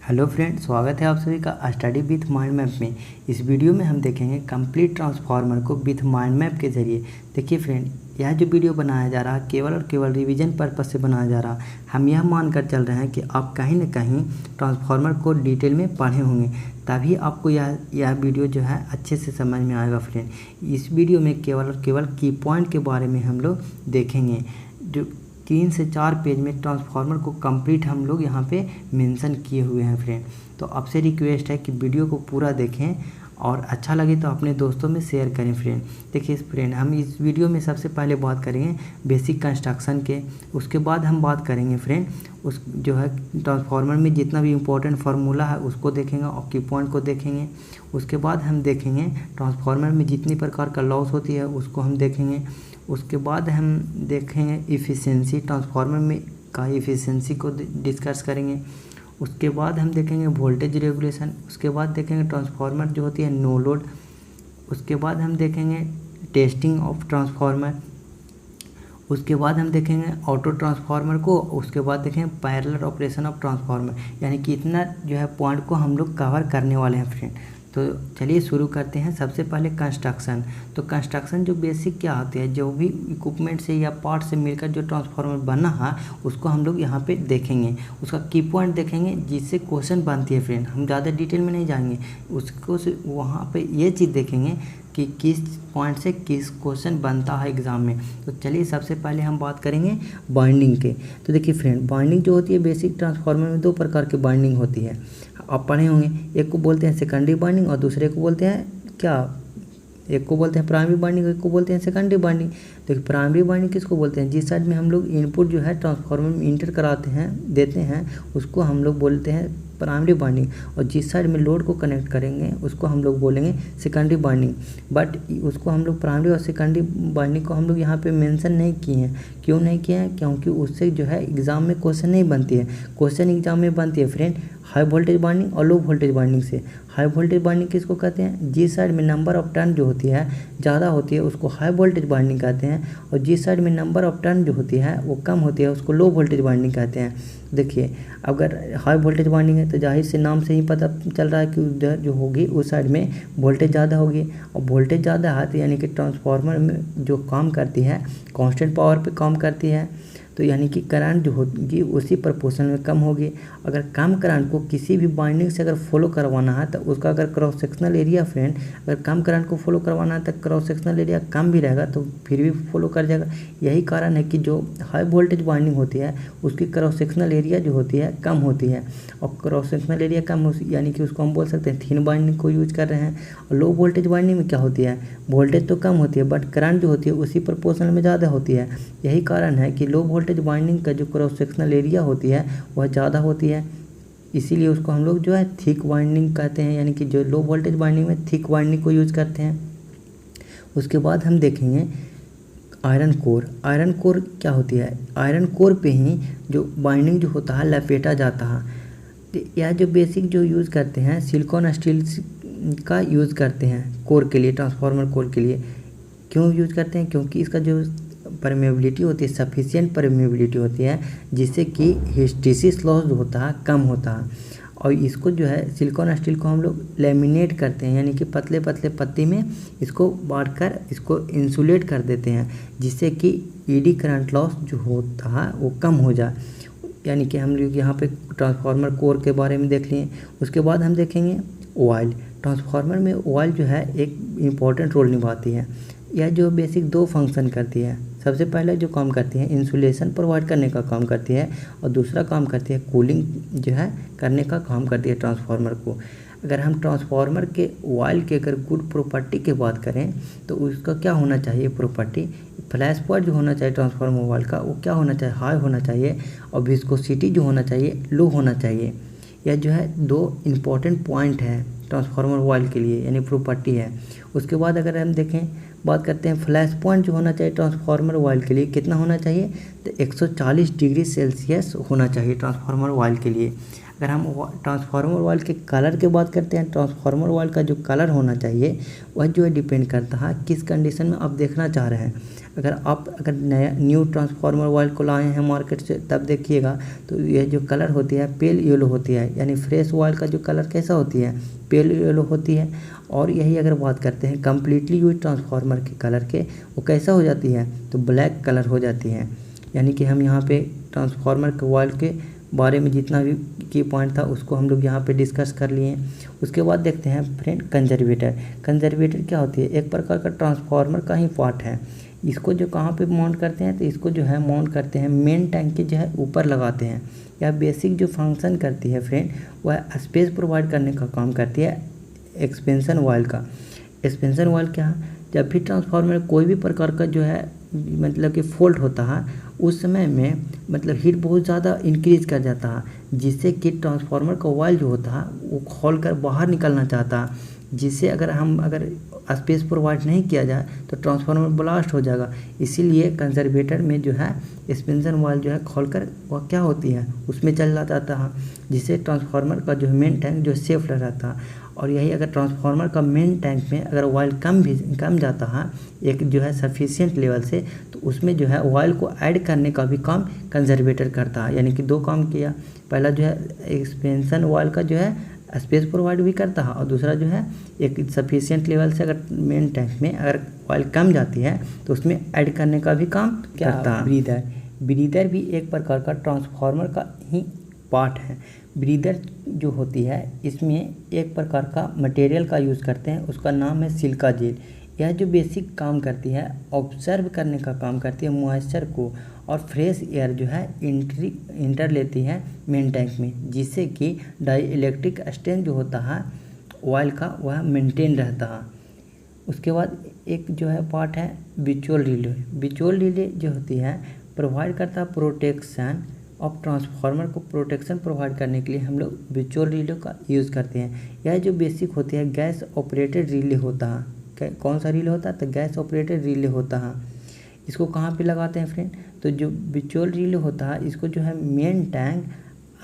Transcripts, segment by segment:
Hello friend, स्वागत है आप सभी का स्टडी विथ माइंड मैप में। इस वीडियो में हम देखेंगे कंप्लीट ट्रांसफार्मर को विथ माइंड मैप के ज़रिए। देखिए फ्रेंड, यह जो वीडियो बनाया जा रहा है केवल और केवल रिवीजन पर्पस से बनाया जा रहा है। हम यह मानकर चल रहे हैं कि आप कहीं ना कहीं ट्रांसफार्मर को डिटेल में पढ़े होंगे, तभी आपको यह वीडियो जो है अच्छे से समझ में आएगा। फ्रेंड, इस वीडियो में केवल और केवल की पॉइंट के बारे में हम लोग देखेंगे। जो 3 से 4 पेज में ट्रांसफार्मर को कंप्लीट हम लोग यहाँ पे मेंशन किए हुए हैं। फ्रेंड, तो आपसे रिक्वेस्ट है कि वीडियो को पूरा देखें और अच्छा लगे तो अपने दोस्तों में शेयर करें। फ्रेंड, देखिए फ्रेंड, हम इस वीडियो में सबसे पहले बात करेंगे बेसिक कंस्ट्रक्शन के। उसके बाद हम बात करेंगे फ्रेंड उस जो है ट्रांसफार्मर में जितना भी इम्पोर्टेंट फार्मूला है उसको देखेंगे और की पॉइंट को देखेंगे। उसके बाद हम देखेंगे ट्रांसफार्मर में जितनी प्रकार का लॉस होती है उसको हम देखेंगे। उसके बाद हम देखेंगे इफ़िशियंसी, ट्रांसफार्मर में का इफ़िशियंसी को डिस्कस करेंगे। उसके बाद हम देखेंगे वोल्टेज रेगुलेशन। उसके बाद देखेंगे ट्रांसफार्मर जो होती है नो लोड। उसके बाद हम देखेंगे टेस्टिंग ऑफ ट्रांसफार्मर। उसके बाद हम देखेंगे ऑटो ट्रांसफार्मर को। उसके बाद देखेंगे पैरेलल ऑपरेशन ऑफ ट्रांसफार्मर। यानी कि इतना जो है पॉइंट को हम लोग कवर करने वाले हैं। फ्रेंड, तो चलिए शुरू करते हैं। सबसे पहले कंस्ट्रक्शन। तो कंस्ट्रक्शन जो बेसिक क्या होती है, जो भी इक्विपमेंट से या पार्ट से मिलकर जो ट्रांसफार्मर बना है उसको हम लोग यहाँ पे देखेंगे। उसका की पॉइंट देखेंगे जिससे क्वेश्चन बनती है। फ्रेंड, हम ज़्यादा डिटेल में नहीं जाएंगे, उसको वहाँ पे ये चीज़ देखेंगे कि किस पॉइंट से किस क्वेश्चन बनता है एग्ज़ाम में। तो चलिए सबसे पहले हम बात करेंगे बाइंडिंग के। तो देखिए फ्रेंड, बाइंडिंग जो होती है बेसिक ट्रांसफार्मर में 2 प्रकार की बाइंडिंग होती है, आप पढ़े होंगे। एक को बोलते हैं सेकेंडरी बाइंडिंग और दूसरे को बोलते हैं क्या, एक को बोलते हैं प्राइमरी बाइंडिंग, एक को बोलते हैं सेकेंडरी बाइंडिंग। देखिए प्राइमरी बाइंडिंग किसको बोलते हैं, जिस साइड में हम लोग इनपुट जो है ट्रांसफार्मर में इंटर कराते हैं देते हैं उसको हम लोग बोलते हैं प्राइमरी बाइंडिंग, और जिस साइड में लोड को कनेक्ट करेंगे उसको हम लोग बोलेंगे सेकेंडरी बाइंडिंग। बट उसको हम लोग प्राइमरी और सेकेंडरी बाइंडिंग को हम लोग यहाँ पे मेंशन नहीं किए हैं। क्यों नहीं किए हैं? क्योंकि उससे जो है एग्ज़ाम में क्वेश्चन नहीं बनती है। क्वेश्चन एग्जाम में बनती है फ्रेंड हाई वोल्टेज बाइंडिंग और लो वोल्टेज बाइंडिंग से। हाई वोल्टेज बाइंडिंग किसको कहते हैं, जिस साइड में नंबर ऑफ टर्न जो होती है ज़्यादा होती है उसको हाई वोल्टेज बाइंडिंग कहते हैं, और जिस साइड में नंबर ऑफ टर्न जो होती है वो कम होती है उसको लो वोल्टेज बाइंडिंग कहते हैं। देखिए, अगर हाई वोल्टेज बाइंडिंग है तो जाहिर से नाम से ही पता चल रहा है कि उधर जो होगी उस साइड में वोल्टेज ज़्यादा होगी, और वोल्टेज ज़्यादा है तो यानी कि ट्रांसफार्मर में जो काम करती है कांस्टेंट पावर पे काम करती है, तो यानी कि करंट जो होगी उसी प्रोपोर्शन में कम होगी। अगर कम करंट को किसी भी बाइंडिंग से अगर फॉलो करवाना है तो उसका अगर क्रॉस सेक्शनल एरिया फ्रेंड अगर कम करंट को फॉलो करवाना है तो क्रॉस सेक्शनल एरिया कम भी रहेगा तो फिर भी फॉलो कर जाएगा। यही कारण है कि जो हाई वोल्टेज बाइंडिंग होती है उसकी क्रॉस सेक्शनल एरिया जो होती है कम होती है, और क्रॉस सेक्शनल एरिया कम यानी कि उसको हम बोल सकते हैं थिन बाइंडिंग को यूज कर रहे हैं। और लो वोल्टेज बाइंडिंग में क्या होती है, वोल्टेज तो कम होती है बट करंट जो होती है उसी प्रोपोर्शन में ज़्यादा होती है। यही कारण है कि लो वोल्टेज बाइंडिंग का जो क्रॉस सेक्शनल एरिया होती है वह ज़्यादा होती है, इसीलिए उसको हम लोग जो है थिक बाइंडिंग कहते हैं। यानी कि जो लो वोल्टेज बाइंडिंग में थिक बाइंडिंग को यूज करते हैं। उसके बाद हम देखेंगे आयरन कोर। आयरन कोर क्या होती है, आयरन कोर पे ही जो बाइंडिंग जो होता है लपेटा जाता है। तो यह जो बेसिक जो यूज़ करते हैं सिलिकॉन स्टील का यूज़ करते हैं कोर के लिए, ट्रांसफार्मर कोर के लिए। क्यों यूज करते हैं, क्योंकि इसका जो परमेबिलिटी होती है सफिशिएंट परमेबिलिटी होती है जिससे कि हिस्टैरिसीस लॉस जो होता है कम होता है। और इसको जो है सिलिकॉन स्टील को हम लोग लेमिनेट करते हैं, यानी कि पतले पतले पत्ती में इसको बांटकर इसको इंसुलेट कर देते हैं जिससे कि ईडी करंट लॉस जो होता है वो कम हो जाए। यानी कि हम लोग यहाँ पे ट्रांसफार्मर कोर के बारे में देख लिए। उसके बाद हम देखेंगे ऑयल। ट्रांसफार्मर में ऑयल जो है एक इम्पॉर्टेंट रोल निभाती है। यह जो बेसिक 2 फंक्शन करती है। सबसे पहले जो काम करती है इंसुलेशन प्रोवाइड करने का काम करती है, और दूसरा काम करती है कूलिंग जो है करने का काम करती है ट्रांसफार्मर को। अगर हम ट्रांसफार्मर के ऑयल के अगर गुड प्रॉपर्टी की बात करें तो उसका क्या होना चाहिए प्रॉपर्टी, फ्लैश पॉइंट जो होना चाहिए ट्रांसफार्मर ऑयल का वो क्या होना चाहिए, हाई होना चाहिए, और विस्कोसिटी जो होना चाहिए लो होना चाहिए। यह जो है 2 इम्पॉर्टेंट पॉइंट है ट्रांसफार्मर ऑयल के लिए, यानी प्रॉपर्टी है। उसके बाद अगर हम देखें बात करते हैं फ्लैश पॉइंट जो होना चाहिए ट्रांसफार्मर ऑयल के लिए कितना होना चाहिए, तो 140 डिग्री सेल्सियस होना चाहिए ट्रांसफार्मर ऑयल के लिए। अगर हम ट्रांसफार्मर ऑयल के कलर की बात करते हैं, ट्रांसफार्मर ऑयल का जो कलर होना चाहिए वह जो है डिपेंड करता है किस कंडीशन में आप देखना चाह रहे हैं। अगर नया न्यू ट्रांसफार्मर ऑयल को लाए हैं मार्केट से, तब देखिएगा तो यह जो कलर होती है पेल येलो होती है, यानी फ्रेश ऑयल का जो कलर कैसा होती है, पेल येलो होती है। और यही अगर बात करते हैं कम्प्लीटली यूज ट्रांसफार्मर के कलर के, वो कैसा हो जाती है, तो ब्लैक कलर हो जाती है। यानी कि हम यहाँ पे ट्रांसफार्मर के ऑयल के बारे में जितना भी की पॉइंट था उसको हम लोग यहाँ पे डिस्कस कर लिए। उसके बाद देखते हैं फ्रेंड कंजर्वेटर। कंजर्वेटर क्या होती है, एक प्रकार का ट्रांसफार्मर का ही पार्ट है। इसको जो कहाँ पे माउंट करते हैं, तो इसको जो है माउंट करते हैं मेन टैंक के जो है ऊपर लगाते हैं। यह बेसिक जो फंक्शन करती है फ्रेंड, वह स्पेस प्रोवाइड करने का काम करती है एक्सपेंशन ऑयल का। एक्सपेंशन ऑयल क्या है, जब भी ट्रांसफार्मर कोई भी प्रकार का जो है मतलब कि फॉल्ट होता है, उस समय में मतलब हीट बहुत ज़्यादा इंक्रीज कर जाता है, जिससे कि ट्रांसफार्मर का ऑयल जो होता है वो खोल कर बाहर निकलना चाहता है, जिससे अगर स्पेस प्रोवाइड नहीं किया जाए तो ट्रांसफार्मर ब्लास्ट हो जाएगा। इसीलिए कंजर्वेटर में जो है एक्सपेंशन ऑयल जो है खोलकर वह क्या होती है उसमें चल जाता है, जिससे ट्रांसफार्मर का जो मेन टैंक जो सेफ रहता है। और यही अगर ट्रांसफार्मर का मेन टैंक में अगर ऑयल कम जाता है एक जो है सफिशिएंट लेवल से, तो उसमें जो है ऑयल को ऐड करने का भी काम कंजर्वेटर करता है। यानी कि दो काम किया, पहला जो है एक्सपेंशन ऑयल का जो है स्पेस प्रोवाइड भी करता है, और दूसरा जो है एक सफिशिएंट लेवल से अगर मेन टैंक में अगर ऑयल कम जाती है तो उसमें ऐड करने का भी काम करता है। ब्रीदर भी एक प्रकार का ट्रांसफार्मर का ही पार्ट है। ब्रीदर जो होती है इसमें एक प्रकार का मटेरियल का यूज़ करते हैं, उसका नाम है सिलिका जेल। यह जो बेसिक काम करती है ऑब्जर्व करने का काम करती है मॉइस्चर को, और फ्रेश एयर जो है इंटर लेती है मेन टैंक में, जिससे कि डाई इलेक्ट्रिक स्ट्रेंथ जो होता है ऑयल का वह मेंटेन रहता है। उसके बाद एक जो है पार्ट है बिचोल रिले। बिचोल रिले जो होती है प्रोवाइड करता है प्रोटेक्शन ऑफ ट्रांसफार्मर को। प्रोटेक्शन प्रोवाइड करने के लिए हम लोग बिचोल रिले का यूज़ करते हैं। यह जो बेसिक होती है गैस ऑपरेटेड रिले होता है। कौन सा रिले होता है, तो गैस ऑपरेटेड रिले होता है। इसको कहाँ पे लगाते हैं फ्रेंड, तो जो बिचोल रिले होता है इसको जो है मेन टैंक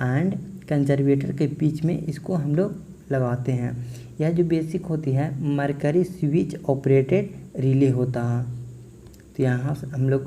एंड कंजर्वेटर के बीच में इसको हम लोग लगाते हैं। यह जो बेसिक होती है मरकरी स्विच ऑपरेटेड रिले होता है। तो यहाँ हम लोग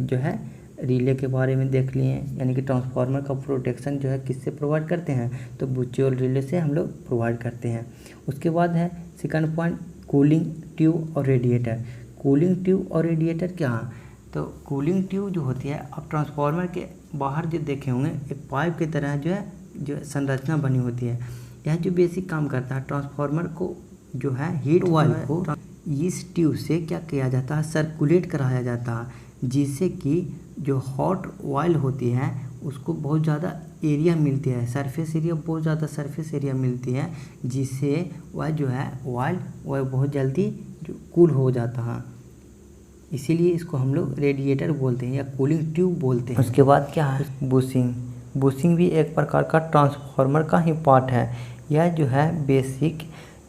जो है रिले के बारे में देख लिए, यानी कि ट्रांसफार्मर का प्रोटेक्शन जो है किससे प्रोवाइड करते हैं, तो बिचोल रिले से हम लोग प्रोवाइड करते हैं। उसके बाद है सेकंड पॉइंट कूलिंग ट्यूब और रेडिएटर। कूलिंग ट्यूब और रेडिएटर क्या है, तो कूलिंग ट्यूब जो होती है आप ट्रांसफार्मर के बाहर जो देखे होंगे एक पाइप की तरह जो संरचना बनी होती है। यह जो बेसिक काम करता है ट्रांसफार्मर को जो है हीट ऑयल को इस ट्यूब से क्या किया जाता है, सर्कुलेट कराया जाता है, जिससे कि जो हॉट ऑयल होती है उसको बहुत ज़्यादा एरिया मिलती है, सरफेस एरिया बहुत ज़्यादा सरफेस एरिया मिलती है, जिससे वह जो है ऑयल वह बहुत जल्दी जो कूल हो जाता है। इसीलिए इसको हम लोग रेडिएटर बोलते हैं या कूलिंग ट्यूब बोलते हैं। उसके बाद क्या है बुशिंग। बुशिंग भी एक प्रकार का ट्रांसफार्मर का ही पार्ट है। यह जो है बेसिक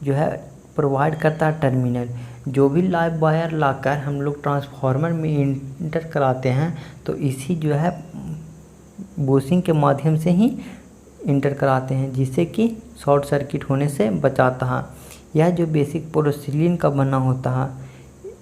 जो है प्रोवाइड करता है टर्मिनल। जो भी लाइव वायर लाकर हम लोग ट्रांसफार्मर में इंटर कराते हैं तो इसी जो है बुशिंग के माध्यम से ही इंटर कराते हैं, जिससे कि शॉर्ट सर्किट होने से बचाता है। यह जो बेसिक पोरोसिलिन का बना होता है,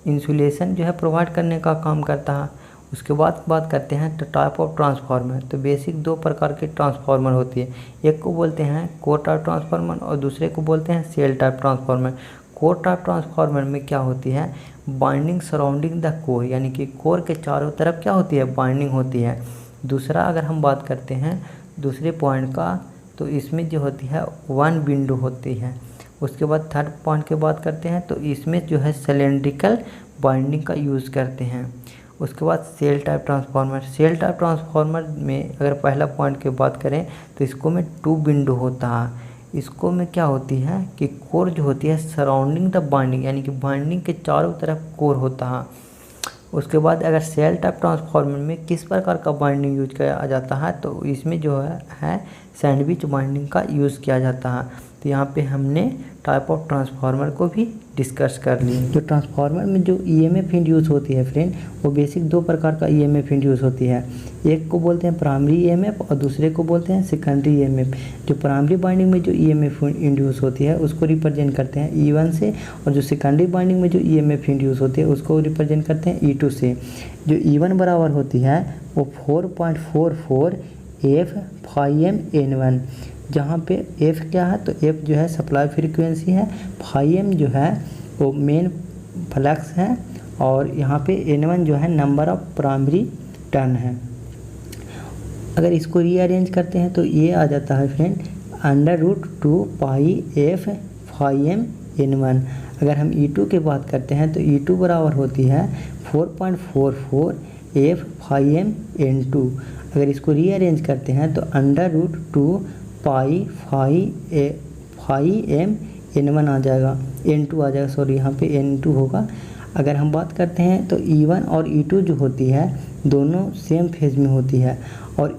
इंसुलेशन जो है प्रोवाइड करने का काम करता है। उसके बाद बात करते हैं तो टाइप ऑफ ट्रांसफार्मर। तो बेसिक दो प्रकार के ट्रांसफार्मर होती है, एक को बोलते हैं कोर टाइप ट्रांसफार्मर और दूसरे को बोलते हैं shell type transformer. Core type transformer में क्या होती है, बाइंडिंग सराउंडिंग द कोर, यानी कि कोर के चारों तरफ क्या होती है, बाइंडिंग होती है। दूसरा अगर हम बात करते हैं दूसरे पॉइंट का, तो इसमें जो होती है वन विंडो होती है। उसके बाद थर्ड पॉइंट की बात करते हैं तो इसमें जो है सिलेंड्रिकल बाइंडिंग का यूज़ करते हैं। उसके बाद shell type transformer. Shell type transformer में अगर पहला पॉइंट की बात करें तो इसको में टू विंडो होता है। इसको में क्या होती है कि कोर जो होती है सराउंडिंग द बाइंडिंग, यानी कि बाइंडिंग के चारों तरफ कोर होता है। उसके बाद अगर सेल टाइप ट्रांसफार्मर में किस प्रकार का बाइंडिंग यूज किया जाता है, तो इसमें जो है सैंडविच बाइंडिंग का यूज़ किया जाता है। तो यहाँ पे हमने टाइप ऑफ ट्रांसफार्मर को भी डिस्कस कर लिए। जो ट्रांसफार्मर में जो ईएमएफ इंड्यूस होती है फ्रेंड, वो बेसिक दो प्रकार का ईएमएफ इंड्यूस होती है। एक को बोलते हैं प्राइमरी ईएमएफ और दूसरे को बोलते हैं सेकेंडरी ईएमएफ। जो प्राइमरी बाइंडिंग में जो ईएमएफ इंड्यूस होती है उसको रिप्रेजेंट करते हैं E1 से, और जो सेकेंडरी बाइंडिंग में जो ईएमएफ इंड्यूस होती है उसको रिप्रेजेंट करते हैं E2 से। जो E1 बराबर होती है वो 4.44 F phi m N1, जहाँ पे F क्या है, तो F जो है सप्लाई फ्रीक्वेंसी है, phi m जो है वो मेन फ्लक्स है, और यहाँ पे N1 जो है नंबर ऑफ प्राइमरी टर्न है। अगर इसको रीअरेंज करते हैं तो ये आ जाता है फ्रेंड √2 पाई F phi m N1। अगर हम E2 की बात करते हैं तो E2 बराबर होती है 4.44 F phi m N2। अगर इसको रीअरेंज करते हैं तो √2 पाई phi m N1 आ जाएगा, N2 आ जाएगा, सॉरी यहाँ पे N2 होगा। अगर हम बात करते हैं तो E1 और E2 जो होती है दोनों सेम फेज में होती है, और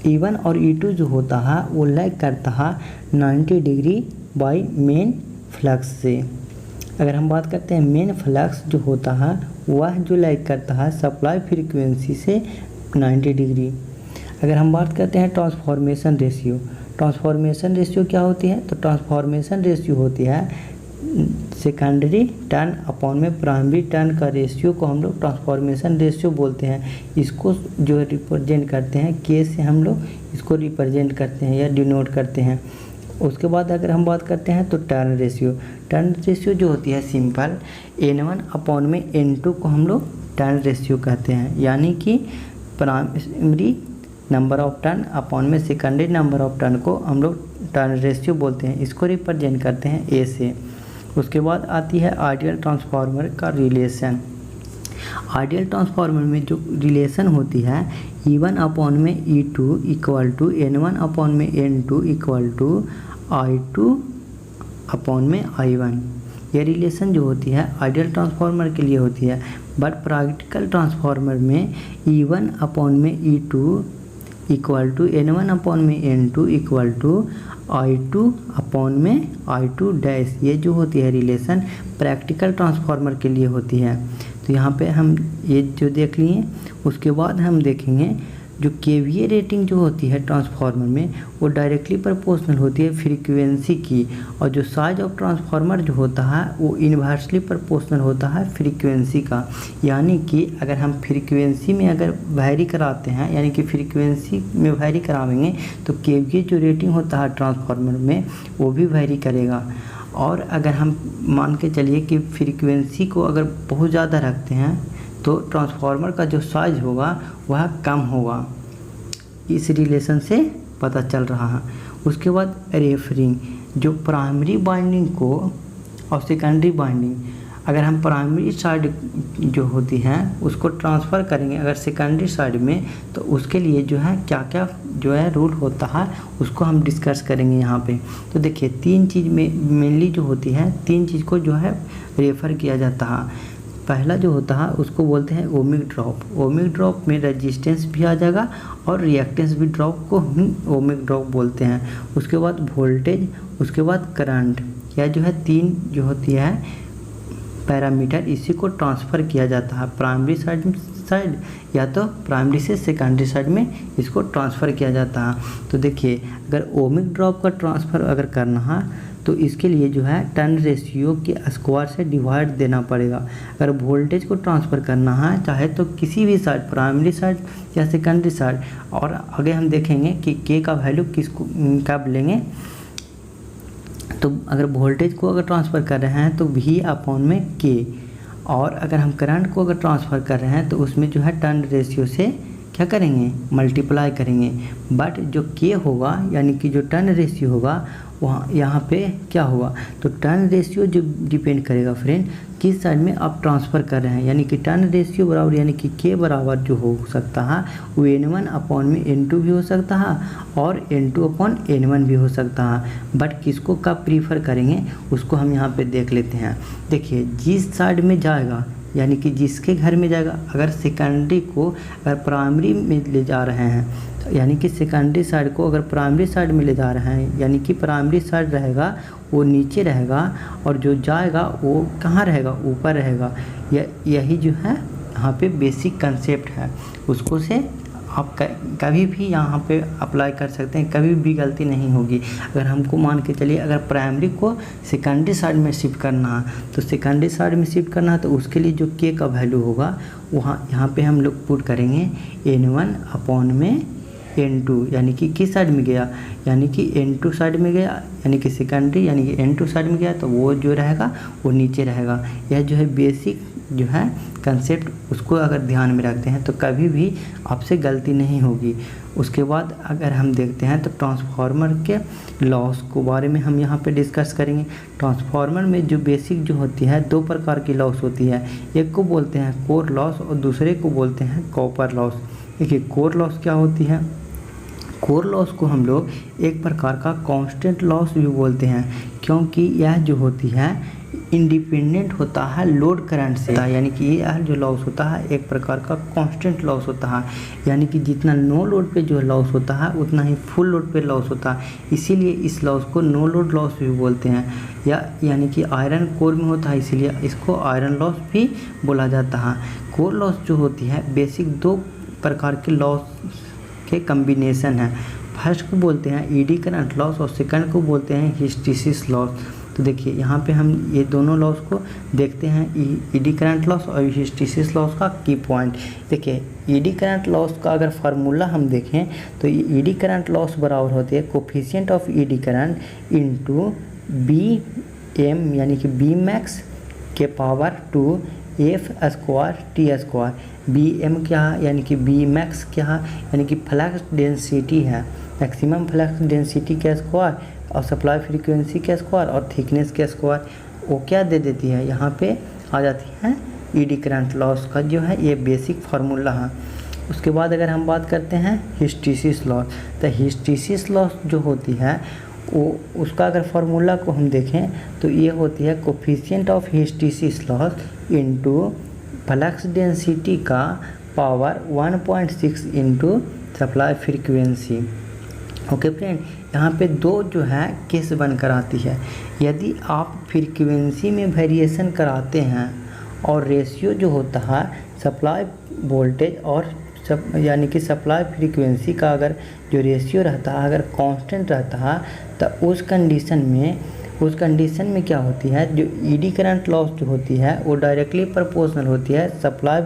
E1 और E2 जो होता है वो लैग करता है 90 डिग्री बाय मेन फ्लक्स से। अगर हम बात करते हैं मेन फ्लक्स जो होता है वह जो लैग करता है सप्लाई फ्रीक्वेंसी से 90 डिग्री। अगर हम बात करते हैं ट्रांसफॉर्मेशन रेशियो, ट्रांसफॉर्मेशन रेशियो क्या होती है, तो ट्रांसफॉर्मेशन रेशियो होती है सेकेंडरी टर्न अपॉन में प्राइमरी टर्न का रेशियो को हम लोग ट्रांसफॉर्मेशन रेशियो बोलते हैं। इसको जो रिप्रेजेंट करते हैं के से हम लोग इसको रिप्रेजेंट करते हैं या डिनोट करते हैं। उसके बाद अगर हम बात करते हैं तो टर्न रेशियो जो होती है सिंपल N1 अपॉन में N2 को हम लोग टर्न रेशियो कहते हैं, यानी कि primary number of turn upon में सेकेंडरी नंबर ऑफ टर्न को हम लोग टर्न रेशियो बोलते हैं। इसको रिप्रेजेंट करते हैं ए से। उसके बाद आती है आइडियल ट्रांसफार्मर का रिलेशन। आइडियल ट्रांसफार्मर में जो रिलेशन होती है E1 अपॉन में E2 equal to N1 upon में N2 equal to I2 upon में I1। यह रिलेशन जो होती है आइडियल ट्रांसफार्मर के लिए होती है, बट प्रैक्टिकल ट्रांसफार्मर में E1 अपॉन में E2 equal to N1 upon में N2 equal to I2 upon में I2 डैश, ये जो होती है रिलेशन प्रैक्टिकल ट्रांसफार्मर के लिए होती है। तो यहाँ पे हम ये जो देख लिए, उसके बाद हम देखेंगे जो KVA रेटिंग जो होती है ट्रांसफार्मर में वो डायरेक्टली प्रोपोर्शनल होती है फ्रीक्वेंसी की, और जो साइज ऑफ ट्रांसफार्मर जो होता है वो इन्वर्सली प्रोपोर्शनल होता है फ्रीक्वेंसी का। यानी कि अगर हम फ्रीक्वेंसी में अगर वैरी कराते हैं, यानी कि फ्रीक्वेंसी में वैरी करावेंगे तो KVA जो रेटिंग होता है ट्रांसफार्मर में वो भी वैरी करेगा। और अगर हम मान के चलिए कि फ्रीक्वेंसी को अगर बहुत ज़्यादा रखते हैं तो ट्रांसफार्मर का जो साइज होगा वह कम होगा, इस रिलेशन से पता चल रहा है। उसके बाद रेफरिंग, जो प्राइमरी बाइंडिंग को और सेकेंडरी बाइंडिंग, अगर हम प्राइमरी साइड जो होती है उसको ट्रांसफ़र करेंगे अगर सेकेंडरी साइड में, तो उसके लिए जो है क्या क्या जो है रूल होता है उसको हम डिस्कस करेंगे यहाँ पे। तो देखिए तीन चीज़ में मेनली जो होती है, तीन चीज़ को जो है रेफ़र किया जाता है। पहला जो होता है उसको बोलते हैं ओमिक ड्रॉप। ओमिक ड्रॉप में रेजिस्टेंस भी आ जाएगा और रिएक्टेंस भी ड्रॉप को हम ओमिक ड्रॉप बोलते हैं। उसके बाद वोल्टेज, उसके बाद करंट, या जो है तीन जो होती है पैरामीटर, इसी को ट्रांसफ़र किया जाता है प्राइमरी साइड या तो प्राइमरी से सेकेंडरी साइड में इसको ट्रांसफ़र किया जाता है। तो देखिए अगर ओमिक ड्रॉप का ट्रांसफ़र अगर करना है तो इसके लिए जो है टर्न रेशियो के स्क्वायर से डिवाइड देना पड़ेगा। अगर वोल्टेज को ट्रांसफ़र करना है चाहे तो किसी भी साइड, प्राइमरी साइड या सेकेंडरी साइड, और आगे हम देखेंगे कि के का वैल्यू किसको कब लेंगे। तो अगर वोल्टेज को अगर ट्रांसफ़र कर रहे हैं तो V अपॉन में के, और अगर हम करंट को अगर ट्रांसफ़र कर रहे हैं तो उसमें जो है टर्न रेशियो से क्या करेंगे, मल्टीप्लाई करेंगे। बट जो के होगा यानी कि जो टर्न रेशियो होगा वहाँ यहाँ पे क्या होगा, तो टर्न रेशियो जो डिपेंड करेगा फ्रेंड किस साइड में आप ट्रांसफ़र कर रहे हैं। यानी कि टर्न रेशियो बराबर यानी कि के बराबर जो हो सकता है वो N1 अपॉन में N2 भी हो सकता है और N2 अपॉन N1 भी हो सकता है। बट किसको कब प्रीफर करेंगे उसको हम यहाँ पे देख लेते हैं। देखिए जिस साइड में जाएगा यानी कि जिसके घर में जाएगा, अगर सेकेंडरी को अगर प्राइमरी में ले जा रहे हैं तो यानी कि सेकेंडरी साइड को अगर प्राइमरी साइड में ले जा रहे हैं, यानी कि प्राइमरी साइड रहेगा वो नीचे रहेगा और जो जाएगा वो कहाँ रहेगा, ऊपर रहेगा। यही जो है यहाँ पे बेसिक कंसेप्ट है, उसको से आप कभी भी यहाँ पे अप्लाई कर सकते हैं, कभी भी गलती नहीं होगी। अगर हमको मान के चलिए अगर प्राइमरी को सेकेंडरी साइड में शिफ्ट करना है तो सेकेंडरी साइड में शिफ्ट करना है तो उसके लिए जो के का वैल्यू होगा वहाँ यहाँ पे हम लोग पुट करेंगे n1 अपॉन में n2, यानी कि किस साइड में गया, यानी कि n2 साइड में गया, यानी कि सेकेंडरी यानी कि n2 साइड में गया तो वो जो रहेगा वो नीचे रहेगा। यह जो है बेसिक जो है कंसेप्ट, उसको अगर ध्यान में रखते हैं तो कभी भी आपसे गलती नहीं होगी। उसके बाद अगर हम देखते हैं तो ट्रांसफार्मर के लॉस को बारे में हम यहाँ पे डिस्कस करेंगे। ट्रांसफार्मर में जो बेसिक जो होती है दो प्रकार की लॉस होती है, एक को बोलते हैं कोर लॉस और दूसरे को बोलते हैं कॉपर लॉस। देखिए कोर लॉस क्या होती है, कोर लॉस को हम लोग एक प्रकार का कांस्टेंट लॉस भी बोलते हैं, क्योंकि यह जो होती है इंडिपेंडेंट होता है लोड करंट से, यानी कि यह जो लॉस होता है एक प्रकार का कांस्टेंट लॉस होता है, यानी कि जितना नो लोड पे जो लॉस होता है उतना ही फुल लोड पे लॉस होता है। इसीलिए इस लॉस को नो लोड लॉस भी बोलते हैं, यानी कि आयरन कोर में होता है इसीलिए इसको आयरन लॉस भी बोला जाता है। कोर लॉस जो होती है बेसिक दो प्रकार के लॉस के कम्बिनेशन है। फर्स्ट को बोलते हैं ईडी करंट लॉस और सेकंड को बोलते हैं हिस्टैरिसीस लॉस। तो देखिए यहाँ पे हम ये दोनों लॉस को देखते हैं, ईडी करंट लॉस और हिस्टैरिसीस लॉस का की पॉइंट। देखिए ईडी करंट लॉस का अगर फार्मूला हम देखें तो ईडी करंट लॉस बराबर होती है coefficient of eddy current into B M, यानी कि बी मैक्स के power 2 F square T square. B M क्या है, यानी कि बी मैक्स क्या है, यानी कि फ्लक्स डेंसिटी है, मैक्सिमम फ्लक्स डेंसिटी के स्क्वायर और सप्लाई फ्रीक्वेंसी के स्क्वायर और थिकनेस के स्क्वायर, वो क्या दे देती है, यहाँ पे आ जाती है ईडी करंट लॉस का जो है ये बेसिक फार्मूला है। उसके बाद अगर हम बात करते हैं हिस्टैरिसीस लॉस, तो हिस्टैरिसीस लॉस जो होती है वो उसका अगर फार्मूला को हम देखें तो ये होती है coefficient of hysteresis loss into flux density का power 1.6 into supply frequency. Okay friend, यहाँ पे दो जो है केस बनकर आती है। यदि आप फ्रीक्वेंसी में वेरिएशन कराते हैं और रेशियो जो होता है सप्लाई वोल्टेज और यानी कि सप्लाई फ्रीक्वेंसी का अगर जो रेशियो रहता है अगर कांस्टेंट रहता है तो उस कंडीशन में क्या होती है, जो ईडी करंट लॉस जो होती है वो डायरेक्टली प्रोपोर्शनल होती है सप्लाई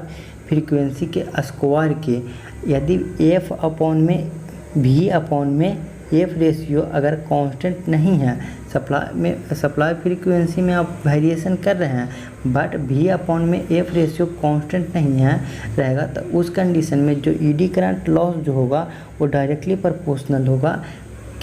फ्रीक्वेंसी के स्क्वायर के। यदि एफ अपॉन में भी अपॉन में एफ रेशियो अगर कांस्टेंट नहीं है, सप्लाई फ्रीक्वेंसी में आप वेरिएशन कर रहे हैं बट भी अपॉन में एफ रेशियो कांस्टेंट नहीं है रहेगा, तो उस कंडीशन में जो ईडी करंट लॉस जो होगा वो डायरेक्टली प्रोपोर्शनल होगा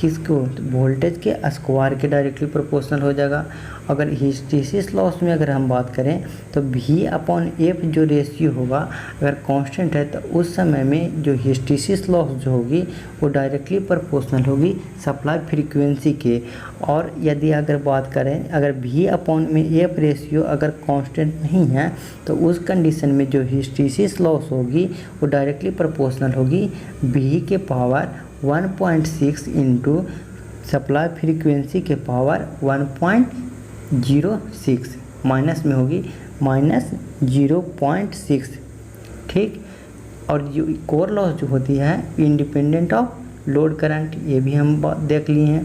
किसको, वोल्टेज के स्क्वायर के डायरेक्टली प्रोपोर्शनल हो जाएगा। अगर हिस्टैरिसीस लॉस में अगर हम बात करें तो भी अपॉन एफ जो रेशियो होगा अगर कांस्टेंट है तो उस समय में जो हिस्टैरिसीस लॉस जो होगी वो डायरेक्टली प्रोपोर्शनल होगी सप्लाई फ्रीक्वेंसी के। और यदि अगर बात करें अगर भी अपॉन में एफ रेशियो अगर कांस्टेंट नहीं है तो उस कंडीशन में जो हिस्टैरिसीस लॉस होगी वो डायरेक्टली प्रोपोर्शनल होगी भी के पावर 1.6 इंटू सप्लाई फ्रीक्वेंसी के पावर 1.06, माइनस में होगी -0.6, ठीक। और जो कोर लॉस जो होती है इंडिपेंडेंट ऑफ लोड करंट, ये भी हम देख लिए हैं।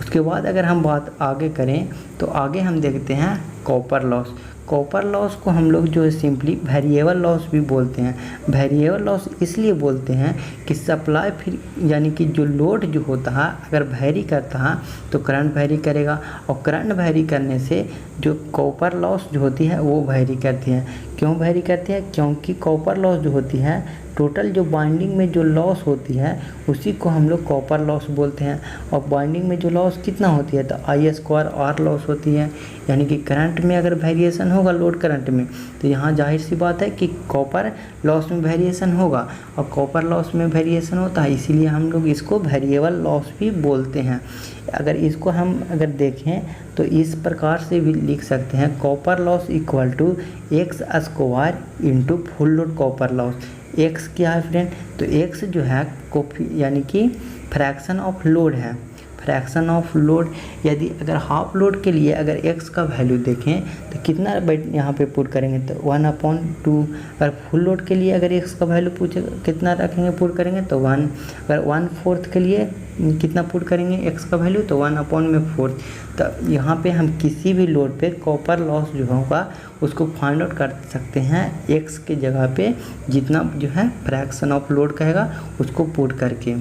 उसके बाद अगर हम बात आगे करें तो आगे हम देखते हैं कॉपर लॉस। कॉपर लॉस को हम लोग जो है सिंपली वेरिएबल लॉस भी बोलते हैं। वेरिएबल लॉस इसलिए बोलते हैं कि सप्लाई फिर यानी कि जो लोड जो होता है अगर वैरी करता है तो करंट वैरी करेगा और करंट वैरी करने से जो कॉपर लॉस जो होती है वो वैरी करती है। क्यों वैरी करती है, क्योंकि कॉपर लॉस जो होती है टोटल जो बाइंडिंग में जो लॉस होती है उसी को हम लोग कॉपर लॉस बोलते हैं। और बाइंडिंग में जो लॉस कितना होती है तो I² R लॉस होती है। यानी कि करंट में अगर वेरिएशन होगा लोड करंट में तो यहाँ जाहिर सी बात है कि कॉपर लॉस में वेरिएशन होगा, और कॉपर लॉस में वेरिएशन होता है, इसीलिए हम लोग इसको वेरिएबल लॉस भी बोलते हैं। अगर इसको हम अगर देखें तो इस प्रकार से भी लिख सकते हैं, copper loss equal to X² into full load copper loss. X क्या है फ्रेंड, तो एक्स जो है यानी कि फ्रैक्शन ऑफ लोड है। फ्रैक्शन ऑफ लोड, यदि अगर हाफ लोड के लिए अगर x का वैल्यू देखें तो कितना यहाँ पे पुट करेंगे तो 1/2। अगर फुल लोड के लिए अगर x का वैल्यू पूछे कितना रखेंगे पुट करेंगे तो 1। अगर 1/4 के लिए कितना पुट करेंगे x का वैल्यू तो 1/4। तो यहाँ पे हम किसी भी लोड पे कॉपर लॉस जो होगा उसको फाइंड आउट कर सकते हैं x के जगह पे जितना जो है फ्रैक्शन ऑफ लोड कहेगा उसको पुट करके।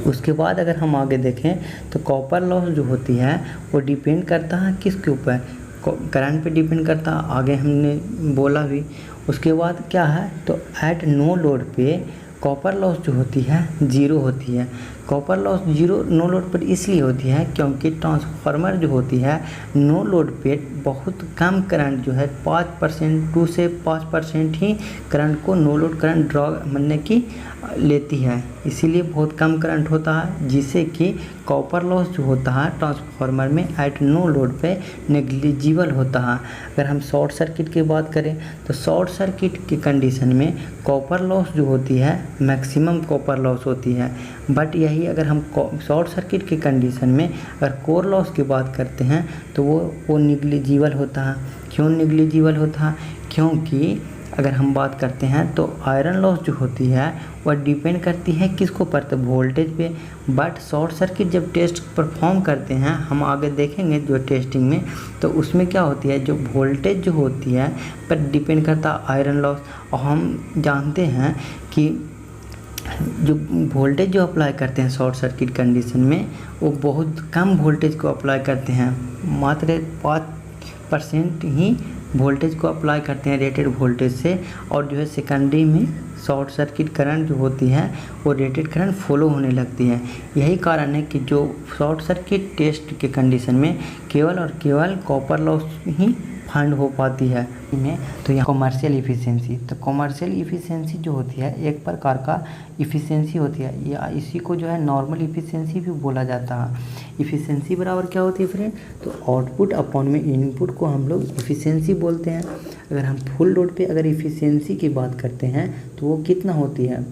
उसके बाद अगर हम आगे देखें तो कॉपर लॉस जो होती है वो डिपेंड करता है किसके ऊपर, करंट पे डिपेंड करता है, आगे हमने बोला भी। उसके बाद क्या है तो एट नो लोड पे कॉपर लॉस जो होती है 0 होती है। कॉपर लॉस 0 नो लोड पर इसलिए होती है क्योंकि ट्रांसफार्मर जो होती है नो लोड पे बहुत कम करंट जो है 5% 2 से 5% ही करंट को नो लोड करंट ड्रॉ बनने की लेती है, इसीलिए बहुत कम करंट होता है, जिससे कि कॉपर लॉस जो होता है ट्रांसफार्मर में एट नो लोड पे नेग्लिजिबल होता है। अगर हम शॉर्ट सर्किट की बात करें तो शॉर्ट सर्किट की कंडीशन में कॉपर लॉस जो होती है मैक्सिमम कॉपर लॉस होती है। बट यही अगर हम शॉर्ट सर्किट की कंडीशन में अगर कोर लॉस की बात करते हैं तो वो निग्लिजिबल होता है। क्यों निग्लिजिबल होता है, क्योंकि अगर हम बात करते हैं तो आयरन लॉस जो होती है वह डिपेंड करती है किसको पर, तो वोल्टेज पे। बट शॉर्ट सर्किट जब टेस्ट परफॉर्म करते हैं, हम आगे देखेंगे जो टेस्टिंग में, तो उसमें क्या होती है जो वोल्टेज जो होती है पर डिपेंड करता है आयरन लॉस। और हम जानते हैं कि जो वोल्टेज जो अप्लाई करते हैं शॉर्ट सर्किट कंडीशन में वो बहुत कम वोल्टेज को अप्लाई करते हैं, मात्र 5% ही वोल्टेज को अप्लाई करते हैं रेटेड वोल्टेज से। और जो है सेकेंडरी में शॉर्ट सर्किट करंट जो होती है वो रेटेड करंट फॉलो होने लगती है। यही कारण है कि जो शॉर्ट सर्किट टेस्ट के कंडीशन में केवल और केवल कॉपर लॉस ही फाइंड हो पाती है में। तो यहाँ कॉमर्शियल इफ़िशियंसी, तो कॉमर्शियल इफ़िशियंसी जो होती है एक प्रकार का इफ़िशियंसी होती है, या इसी को जो है नॉर्मल इफ़िशियंसी भी बोला जाता है। इफ़िशियंसी बराबर क्या होती है फ्रेंड, तो आउटपुट अपॉन में इनपुट को हम लोग इफ़िशियंसी बोलते हैं। अगर हम फुल लोड पे अगर इफ़िशियंसी की बात करते हैं तो वो कितना होती है,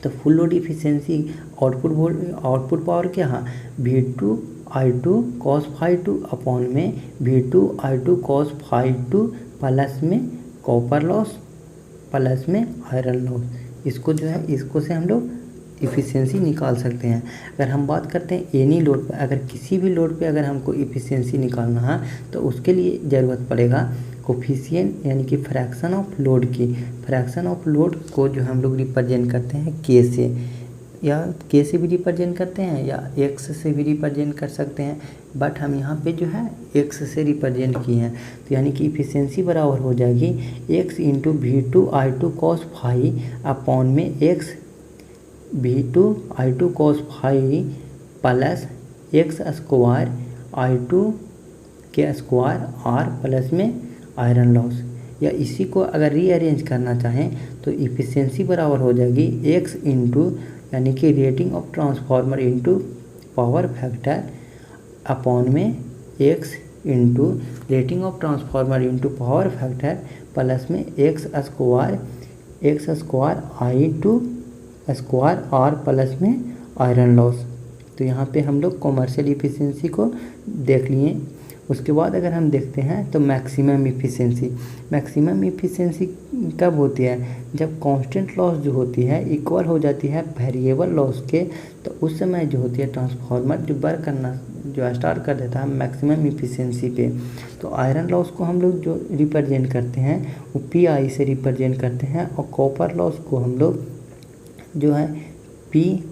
तो full load efficiency output power क्या है V2I2 cos ∅2 अपॉन में V2I2 cos ∅2 प्लस में कॉपर लॉस प्लस में आयरन लॉस। इसको जो है इसको से हम लोग इफ़िशियंसी निकाल सकते हैं। अगर हम बात करते हैं एनी लोड पर, अगर किसी भी लोड पे अगर हमको इफ़िशियंसी निकालना है तो उसके लिए ज़रूरत पड़ेगा कोफिशिएंट यानी कि फ्रैक्शन ऑफ लोड की। फ्रैक्शन ऑफ लोड को जो हम लोग रिप्रेजेंट करते हैं के से, या के से भी रिप्रेजेंट करते हैं या एक्स से भी रिप्रेजेंट कर सकते हैं, बट हम यहाँ पे जो है एक्स से रिप्रेजेंट किए हैं। तो यानी कि इफ़िशियंसी बराबर हो जाएगी x into V2I2 cos ∅ upon में x V2I2 cos ∅ plus x² I2 के स्क्वायर R प्लस में आयरन लॉस। या इसी को अगर रीअरेंज करना चाहें तो इफ़िशियंसी बराबर हो जाएगी x इंटू यानी कि rating of transformer into power factor upon में x into rating of transformer into power factor plus में x² I2 square R plus में आयरन लॉस। तो यहाँ पे हम लोग कॉमर्शियल इफ़िशियंसी को देख लिए। उसके बाद अगर हम देखते हैं तो मैक्सिमम इफ़िशियंसी। मैक्सिमम इफ़िशियंसी कब होती है, जब कांस्टेंट लॉस जो होती है इक्वल हो जाती है वेरिएबल लॉस के, तो उस समय जो होती है ट्रांसफार्मर जो वर्क करना जो स्टार्ट कर देता है मैक्सिमम इफ़िशियंसी पे। तो आयरन लॉस को हम लोग जो रिप्रेजेंट करते हैं वो PI से रिप्रेजेंट करते हैं, और कॉपर लॉस को हम लोग जो है PC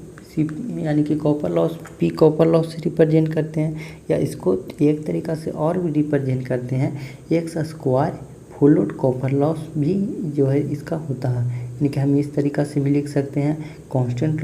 यानी कि कॉपर लॉस से रिप्रेजेंट करते हैं, या इसको एक तरीक़ा से और भी रिप्रेजेंट करते हैं x² full load copper loss भी जो है इसका होता है, यानी कि हम इस तरीक़ा से भी लिख सकते हैं, constant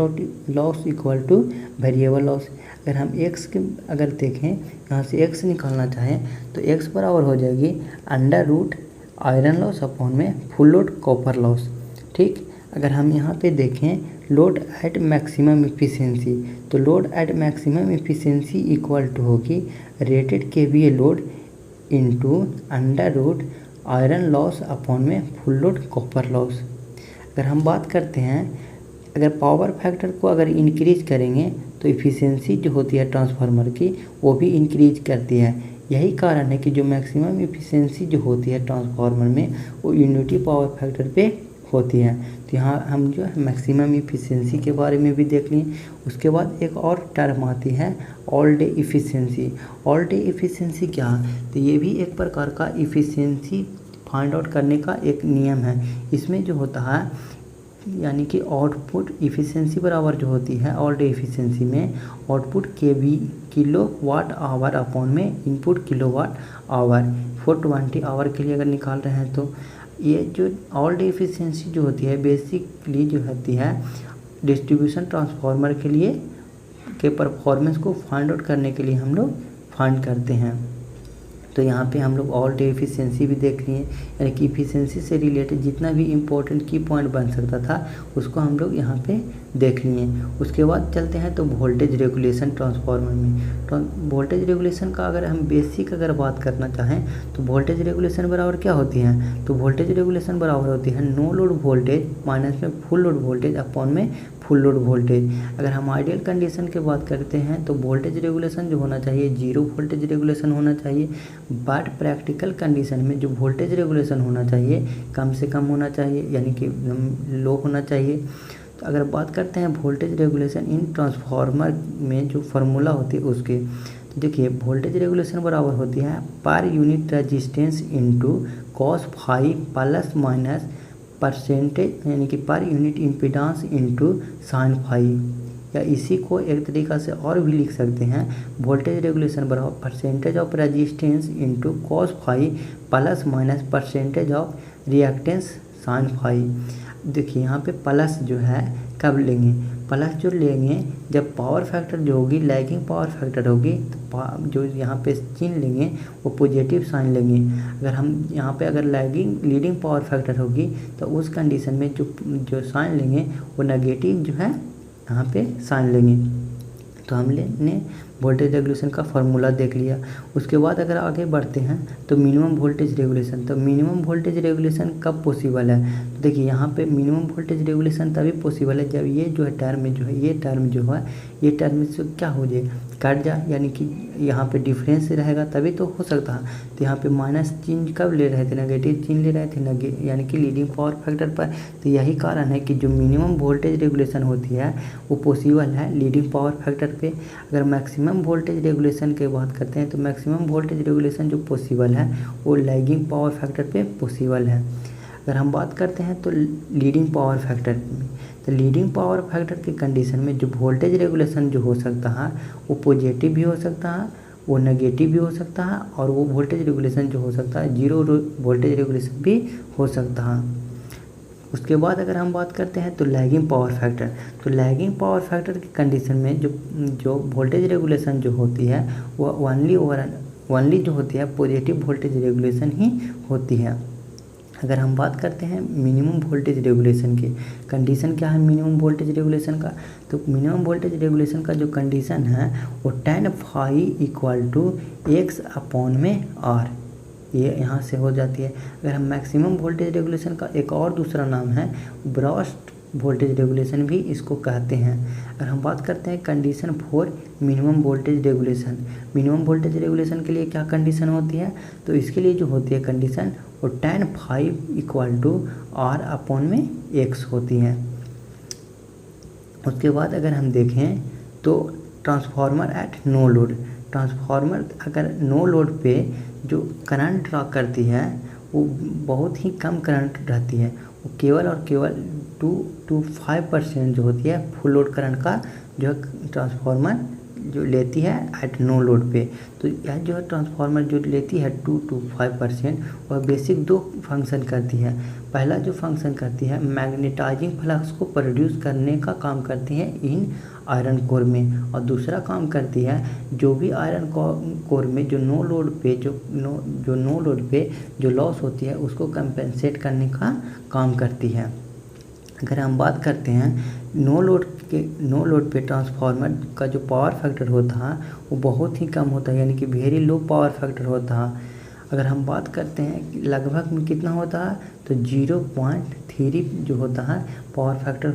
loss equal two variable loss. अगर हम एक्स के अगर देखें यहाँ से एक्स निकालना चाहें तो एक्स बराबर हो जाएगी under root iron loss upon में फुल लोड कॉपर लॉस। ठीक, अगर हम यहाँ पे देखें लोड एट मैक्सिमम इफिशिएंसी, तो load at maximum efficiency equal to होगी rated KVA load into under root iron loss upon में फुल लोड कॉपर लॉस। अगर हम बात करते हैं, अगर पावर फैक्टर को अगर इंक्रीज करेंगे तो इफ़िशियंसी जो होती है ट्रांसफार्मर की वो भी इंक्रीज करती है। यही कारण है कि जो मैक्सिमम इफ़िशियंसी जो होती है ट्रांसफार्मर में वो यूनिटी पावर फैक्टर पे होती है। तो यहाँ हम जो है मैक्सिमम इफ़िशियंसी के बारे में भी देख लें। उसके बाद एक और टर्म आती है all day efficiency. All day efficiency क्या है, तो ये भी एक प्रकार का इफ़िशियंसी फाइंड आउट करने का एक नियम है। इसमें जो होता है यानी कि आउटपुट इफ़िशियंसी बराबर जो होती है ऑल डे इफ़िशियंसी में output kilowatt hour upon में input kilowatt hour. 420 hour के लिए अगर निकाल रहे हैं तो ये जो ऑल डे इफ़िशियंसी जो होती है बेसिकली जो होती है डिस्ट्रीब्यूशन ट्रांसफार्मर के लिए के परफॉर्मेंस को फाइंड आउट करने के लिए हम लोग फाइंड करते हैं। तो यहाँ पे हम लोग ऑल डे इफ़िशियंसी भी देख रही हैं, यानी कि इफ़िशियंसी से रिलेटेड जितना भी इम्पोर्टेंट की पॉइंट बन सकता था उसको हम लोग यहाँ पे देख लिए। उसके बाद चलते हैं तो वोल्टेज रेगुलेशन ट्रांसफार्मर में। वोल्टेज रेगुलेशन का अगर हम बेसिक अगर बात करना चाहें तो वोल्टेज रेगुलेशन बराबर क्या होती है, तो वोल्टेज रेगुलेशन बराबर होती है नो लोड वोल्टेज माइनस में फुल लोड वोल्टेज अपॉन में फुल लोड वोल्टेज। अगर हम आइडियल कंडीशन की बात करते हैं तो वोल्टेज रेगुलेशन जो होना चाहिए 0 वोल्टेज रेगुलेशन होना चाहिए, बट प्रैक्टिकल कंडीशन में जो वोल्टेज रेगुलेशन होना चाहिए कम से कम होना चाहिए, यानी कि लो होना चाहिए। तो अगर बात करते हैं वोल्टेज रेगुलेशन इन ट्रांसफार्मर में जो फार्मूला होती है उसके, तो देखिए वोल्टेज रेगुलेशन बराबर होती है per unit resistance into cos phi plus minus percentage, यानी कि per unit impedance into sine phi. या इसी को एक तरीक़ा से और भी लिख सकते हैं वोल्टेज रेगुलेशन बराबर percentage of resistance into cos phi plus minus percentage of reactance sine phi. देखिए यहाँ पे प्लस जो है कब लेंगे, प्लस जो लेंगे जब पावर फैक्टर जो होगी लैगिंग पावर फैक्टर होगी तो जो यहाँ पे चिन्ह लेंगे वो पॉजिटिव साइन लेंगे। अगर हम यहाँ पे अगर लैगिंग लीडिंग पावर फैक्टर होगी तो उस कंडीशन में जो साइन लेंगे वो नेगेटिव जो है यहाँ पे साइन लेंगे। तो हमने वोल्टेज रेगुलेशन का फार्मूला देख लिया। उसके बाद अगर आगे बढ़ते हैं तो मिनिमम वोल्टेज रेगुलेशन, तो मिनिमम वोल्टेज रेगुलेशन कब पॉसिबल है, तो देखिए यहाँ पे मिनिमम वोल्टेज रेगुलेशन तभी पॉसिबल है जब ये जो है टर्म जो है ये टर्म से क्या हो जाए कट जाए, यानी कि यहाँ पे डिफरेंस रहेगा तभी तो हो सकता है। तो यहाँ पे माइनस चिन्ह कब ले रहे थे, नेगेटिव चिन्ह ले रहे थे यानी कि लीडिंग पावर फैक्टर पर। तो यही कारण है कि जो मिनिमम वोल्टेज रेगुलेशन होती है वो पॉसिबल है लीडिंग पावर फैक्टर पे। अगर मैक्सिमम वोल्टेज रेगुलेशन की बात करते हैं तो मैक्सिमम वोल्टेज रेगुलेशन जो पॉसिबल है वो लैगिंग पावर फैक्टर पे पॉसिबल है। अगर हम बात करते हैं तो लीडिंग पावर फैक्टर में, तो लीडिंग पावर फैक्टर की कंडीशन में जो वोल्टेज रेगुलेशन जो हो सकता है वो पॉजिटिव भी हो सकता है, वो नेगेटिव भी हो सकता है, और वो वोल्टेज रेगुलेशन जो हो सकता है 0 वोल्टेज रेगुलेशन भी हो सकता है। उसके बाद अगर हम बात करते हैं तो लैगिंग पावर फैक्टर, तो लैगिंग पावर फैक्टर की कंडीशन में जो वोल्टेज रेगुलेशन जो होती है वो ओनली जो होती है पॉजिटिव वोल्टेज रेगुलेशन ही होती है। अगर हम बात करते हैं मिनिमम वोल्टेज रेगुलेशन की कंडीशन क्या है मिनिमम वोल्टेज रेगुलेशन का, तो मिनिमम वोल्टेज रेगुलेशन का जो कंडीशन है वो tan phi equal to X upon में आर, ये यहाँ से हो जाती है। अगर हम मैक्सिमम वोल्टेज रेगुलेशन का एक और दूसरा नाम है ब्रॉस्ट वोल्टेज रेगुलेशन भी इसको कहते हैं। अगर हम बात करते हैं condition for minimum voltage regulation, minimum voltage regulation के लिए क्या कंडीशन होती है, तो इसके लिए जो होती है कंडीशन वो tan phi equal to R upon में एक्स होती है। उसके बाद अगर हम देखें तो transformer at no load, transformer अगर नो लोड पे जो करंट ड्रा करती है वो बहुत ही कम करंट रहती है, वो केवल और केवल 2 to 5% जो होती है फुल लोड करंट का जो ट्रांसफार्मर जो लेती है एट नो लोड पे। तो यह जो है ट्रांसफार्मर जो लेती है 2 to 5%, वह बेसिक 2 फंक्शन करती है। पहला जो फंक्शन करती है मैग्नेटाइजिंग फ्लक्स को प्रोड्यूस करने का काम करती है इन आयरन कोर में, और दूसरा काम करती है जो भी आयरन कोर में जो नो लोड पे जो लॉस होती है उसको कंपेंसेट करने का काम करती है। अगर हम बात करते हैं नो लोड पे ट्रांसफार्मर का जो पावर फैक्टर होता है वो बहुत ही कम होता है, यानी कि वेरी लो पावर फैक्टर होता है। अगर हम बात करते हैं लगभग में कितना होता है तो 0.3 जो होता है पावर फैक्टर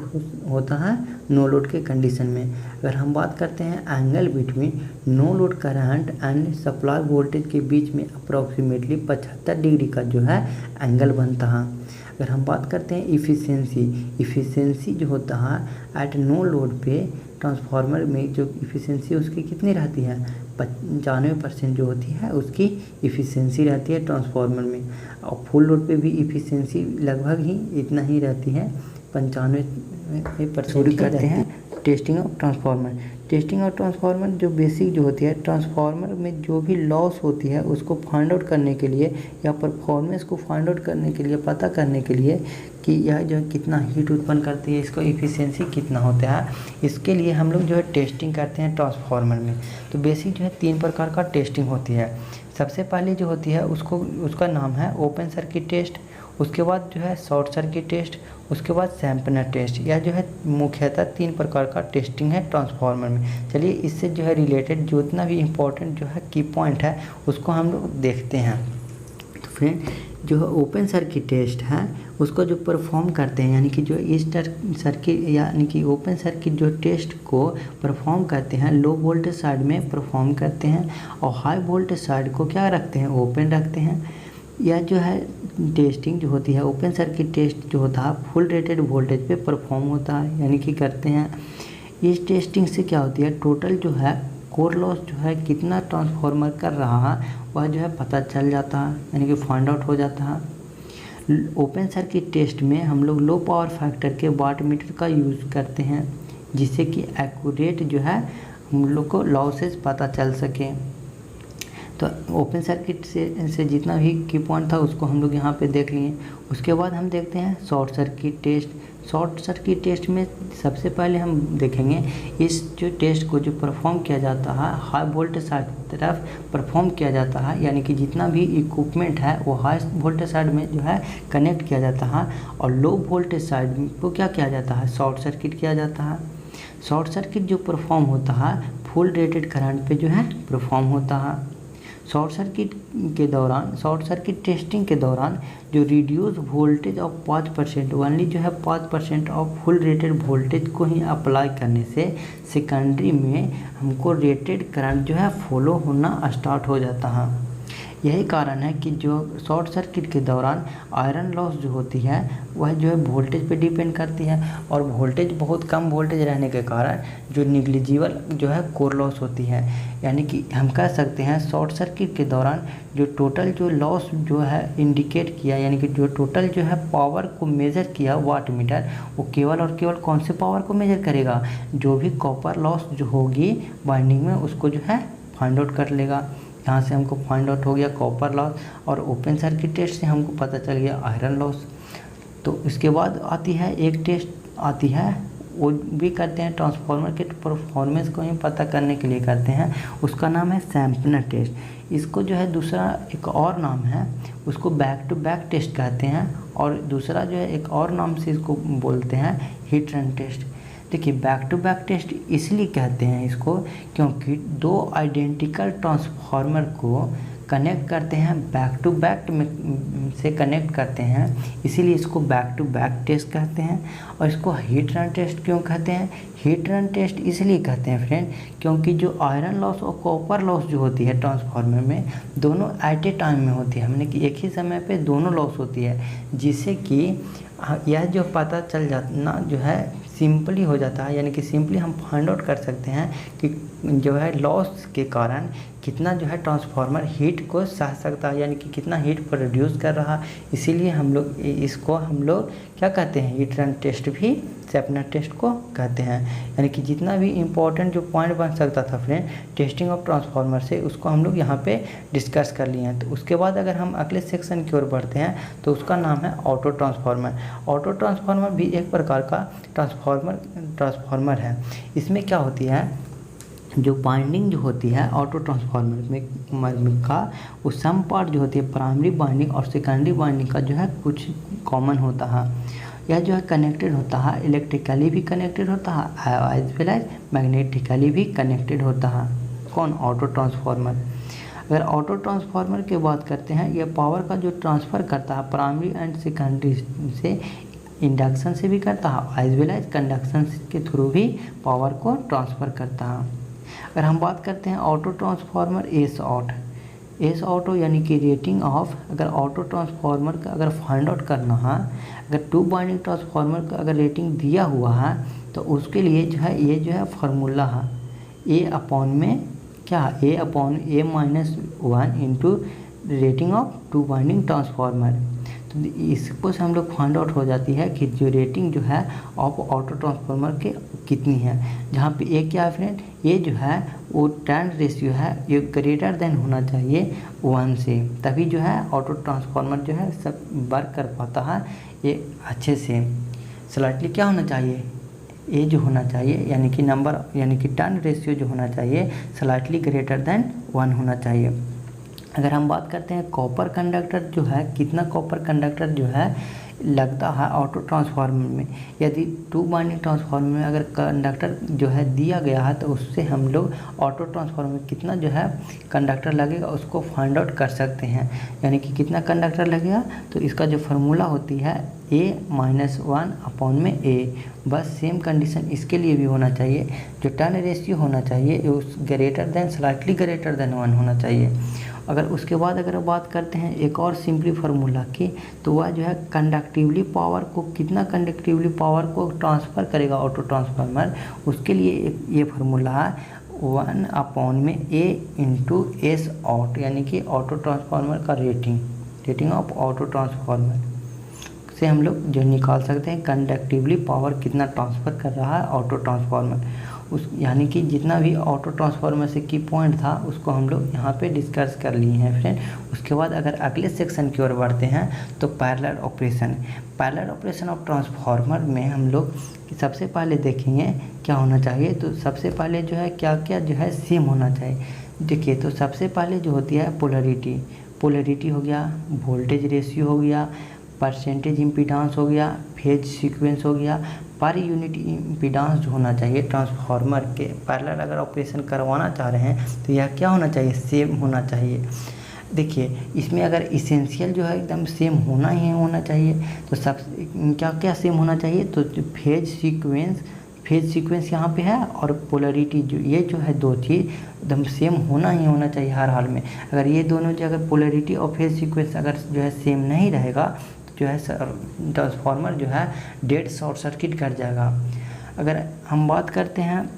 होता है नो लोड के कंडीशन में। अगर हम बात करते हैं angle between no load current and supply voltage के बीच में अप्रॉक्सीमेटली 75 डिग्री का जो है एंगल बनता है। अगर हम बात करते हैं इफ़िशेंसी जो होता है एट नो लोड पे ट्रांसफार्मर में जो इफ़िशेंसी उसकी कितनी रहती है 95% जो होती है उसकी इफ़िशेंसी रहती है ट्रांसफार्मर में, और फुल लोड पे भी इफ़िशेंसी लगभग ही इतना ही रहती है 95%। करते हैं टेस्टिंग ऑफ ट्रांसफार्मर जो बेसिक जो होती है ट्रांसफार्मर में जो भी लॉस होती है उसको फाइंड आउट करने के लिए या परफॉर्मेंस को फाइंड आउट करने के लिए, पता करने के लिए कि यह जो है कितना हीट उत्पन्न करती है, इसको इफ़िशेंसी कितना होता है, इसके लिए हम लोग जो है टेस्टिंग करते हैं ट्रांसफार्मर में। तो बेसिक जो है 3 प्रकार का टेस्टिंग होती है। सबसे पहले जो होती है उसका नाम है ओपन सर्किट टेस्ट, उसके बाद जो है शॉर्ट सर्किट टेस्ट, उसके बाद सैंपनर टेस्ट। यह जो है मुख्यतः 3 प्रकार का टेस्टिंग है ट्रांसफार्मर में। चलिए इससे जो है रिलेटेड जितना भी इम्पोर्टेंट जो है की पॉइंट है उसको हम लोग देखते हैं। तो फ्रेंड जो है ओपन सर्किट टेस्ट है उसको जो परफॉर्म करते हैं, यानी कि जो इस सर्किट यानी कि ओपन सर्किट जो टेस्ट को परफॉर्म करते हैं लो वोल्टेज साइड में परफॉर्म करते हैं, और हाई वोल्टेज साइड को क्या रखते हैं ओपन रखते हैं। यह जो है टेस्टिंग जो होती है ओपन सर्किट टेस्ट जो होता है फुल रेटेड वोल्टेज पे परफॉर्म होता है, यानी कि करते हैं। इस टेस्टिंग से क्या होती है टोटल जो है कोर लॉस जो है कितना ट्रांसफार्मर कर रहा है वह जो है पता चल जाता है, यानी कि फाइंड आउट हो जाता है। ओपन सर्किट टेस्ट में हम लोग लो पावर फैक्टर के वाट मीटर का यूज़ करते हैं जिससे कि एक्यूरेट जो है हम लोग को लॉसेस पता चल सके। तो ओपन सर्किट से जितना भी की पॉइंट था उसको हम लोग यहाँ पे देख लिए। उसके बाद हम देखते हैं short circuit test. Short circuit test में सबसे पहले हम देखेंगे इस जो टेस्ट को जो परफॉर्म किया जाता है हाई वोल्टेज साइड की तरफ परफॉर्म किया जाता है, यानी कि जितना भी इक्विपमेंट है वो हाई वोल्टेज साइड में जो है कनेक्ट किया जाता है, और लो वोल्टेज साइड को क्या किया जाता है शॉर्ट सर्किट किया जाता है। शॉर्ट सर्किट जो परफॉर्म होता है फुल रेटेड करंट पे जो है परफॉर्म होता है। शॉर्ट सर्किट टेस्टिंग के दौरान जो रिड्यूस वोल्टेज ऑफ 5% ओनली जो है 5% ऑफ फुल रेटेड वोल्टेज को ही अप्लाई करने से सेकेंडरी में हमको रेटेड करंट जो है फॉलो होना स्टार्ट हो जाता है। यही कारण है कि जो शॉर्ट सर्किट के दौरान आयरन लॉस जो होती है वह जो है वोल्टेज पे डिपेंड करती है, और वोल्टेज बहुत कम वोल्टेज रहने के कारण जो निग्लिजिबल जो है कोर लॉस होती है। यानी कि हम कह सकते हैं शॉर्ट सर्किट के दौरान जो टोटल जो लॉस जो है इंडिकेट किया, यानी कि जो टोटल जो है पावर को मेज़र किया वाट मीटर, वो केवल और केवल कौन से पावर को मेज़र करेगा जो भी कॉपर लॉस जो होगी वाइंडिंग में उसको जो है फाइंड आउट कर लेगा। यहाँ से हमको फाइंड आउट हो गया कॉपर लॉस, और ओपन सर्किट टेस्ट से हमको पता चल गया आयरन लॉस। तो इसके बाद आती है एक टेस्ट आती है वो भी करते हैं ट्रांसफार्मर के परफॉर्मेंस को ही पता करने के लिए करते हैं, उसका नाम है सैंपनर टेस्ट। इसको जो है दूसरा एक और नाम है उसको बैक टू बैक टेस्ट कहते हैं, और दूसरा जो है एक और नाम से इसको बोलते हैं हीट रन टेस्ट। देखिए बैक टू बैक टेस्ट इसलिए कहते हैं इसको क्योंकि 2 आइडेंटिकल ट्रांसफार्मर को कनेक्ट करते हैं बैक टू बैक में से कनेक्ट करते हैं, इसीलिए इसको बैक टू बैक टेस्ट कहते हैं। और इसको हीट रन टेस्ट क्यों कहते हैं? हीट रन टेस्ट इसलिए कहते हैं फ्रेंड क्योंकि जो आयरन लॉस और कॉपर लॉस जो होती है ट्रांसफार्मर में दोनों एट ए टाइम में होती है, हमने कि एक ही समय पे दोनों लॉस होती है, जिससे कि यह जो पता चल जाना जो है सिंपली हो जाता है, यानी कि सिंपली हम फाइंड आउट कर सकते हैं कि जो है लॉस के कारण कितना जो है ट्रांसफार्मर हीट को सह सकता है, यानी कि कितना हीट को रिड्यूस कर रहा है। इसीलिए हम लोग इसको क्या कहते हैं, हीट रन टेस्ट भी स्टेपनर टेस्ट को कहते हैं। यानी कि जितना भी इम्पोर्टेंट जो पॉइंट बन सकता था फ्रेंड टेस्टिंग ऑफ ट्रांसफार्मर से, उसको हम लोग यहाँ पे डिस्कस कर लिए हैं। तो उसके बाद अगर हम अगले सेक्शन की ओर बढ़ते हैं तो उसका नाम है ऑटो ट्रांसफार्मर। ऑटो ट्रांसफार्मर भी एक प्रकार का ट्रांसफार्मर है। इसमें क्या होती है, जो बाइंडिंग जो होती है ऑटो ट्रांसफार्मर में का वो सम पार्ट जो होती है प्राइमरी बाइंडिंग और सेकेंडरी बाइंडिंग का जो है कुछ कॉमन होता है। यह जो है कनेक्टेड होता है, इलेक्ट्रिकली भी कनेक्टेड होता है एज वेल एज मैग्नेटिकली भी कनेक्टेड होता है। कौन, ऑटो ट्रांसफार्मर। अगर ऑटो ट्रांसफार्मर की बात करते हैं, यह पावर का जो ट्रांसफ़र करता है प्राइमरी एंड सेकेंडरी से, इंडक्शन से भी करता है एज वेल एज कंडक्शन के थ्रू भी पावर को ट्रांसफ़र करता है। अगर हम बात करते हैं ऑटो ट्रांसफार्मर एस ऑटो यानी कि रेटिंग ऑफ, अगर ऑटो ट्रांसफार्मर का अगर फाइंड आउट करना है, अगर 2 बाइंडिंग ट्रांसफार्मर का अगर रेटिंग दिया हुआ है तो उसके लिए जो है ये जो है फार्मूला है ए अपॉन में क्या, A upon A minus 1 into rating of 2 winding transformer. तो इसको से हम लोग फाइंड आउट हो जाती है कि जो रेटिंग जो है ऑफ ऑटो ट्रांसफार्मर के कितनी है। जहाँ पे ए क्या है फ्रेंड, ये जो है वो टर्न रेशियो है, ये ग्रेटर देन होना चाहिए 1 से, तभी जो है ऑटो ट्रांसफार्मर जो है सब वर्क कर पाता है ये अच्छे से। स्लाइटली क्या होना चाहिए, ए जो होना चाहिए यानी कि नंबर यानी कि टर्न रेशियो जो होना चाहिए स्लाइटली ग्रेटर देन 1 होना चाहिए। अगर हम बात करते हैं कॉपर कंडक्टर जो है, कितना कॉपर कंडक्टर जो है लगता है ऑटो ट्रांसफार्मर में, यदि 2 बाइंडिंग ट्रांसफार्मर में अगर कंडक्टर जो है दिया गया है तो उससे हम लोग ऑटो ट्रांसफार्मर में कितना जो है कंडक्टर लगेगा उसको फाइंड आउट कर सकते हैं। यानी कि कितना कंडक्टर लगेगा, तो इसका जो फार्मूला होती है A-1 अपॉन में ए। बस सेम कंडीशन इसके लिए भी होना चाहिए, जो टर्न रेशियो होना चाहिए उस greater than slightly greater than 1 होना चाहिए। अगर उसके बाद अगर बात करते हैं एक और सिंपली फार्मूला की, तो वह जो है कंडक्टिवली पावर को, कितना कंडक्टिवली पावर को ट्रांसफ़र करेगा ऑटो ट्रांसफार्मर, उसके लिए ये फार्मूला है 1 अपॉन में ए इंटू एस ऑट, यानी कि ऑटो ट्रांसफार्मर का रेटिंग ऑफ ऑटो ट्रांसफार्मर से हम लोग जो निकाल सकते हैं कंडक्टिवली पावर कितना ट्रांसफ़र कर रहा है ऑटो ट्रांसफार्मर उस, यानी कि जितना भी ऑटो ट्रांसफार्मर से की पॉइंट था उसको हम लोग यहाँ पे डिस्कस कर लिए हैं फ्रेंड। उसके बाद अगर अगले सेक्शन की ओर बढ़ते हैं तो पैरेलल ऑपरेशन ऑफ ट्रांसफार्मर में हम लोग सबसे पहले देखेंगे क्या होना चाहिए। तो सबसे पहले जो है क्या क्या जो है सेम होना चाहिए। देखिए, तो सबसे पहले जो होती है पोलरिटी हो गया, वोल्टेज रेशियो हो गया, परसेंटेज इम्पीडेंस हो गया, फेज सीक्वेंस हो गया, पर यूनिट इम्पीडेंस जो होना चाहिए ट्रांसफार्मर के पैरेलल अगर ऑपरेशन करवाना चाह रहे हैं तो यह क्या होना चाहिए, सेम होना चाहिए। देखिए, इसमें अगर इसेंशियल जो है एकदम सेम होना ही होना चाहिए, तो सब क्या क्या सेम होना चाहिए, तो फेज सीक्वेंस यहाँ पे है और पोलरिटी ये जो है दो चीज़ एकदम सेम होना ही होना चाहिए हर हाल में। अगर ये दोनों जो अगर पोलरिटी और फेज सीक्वेंस अगर जो है सेम नहीं रहेगा तो जो है ट्रांसफार्मर जो है डेड शॉर्ट सर्किट कर जाएगा। अगर हम बात करते हैं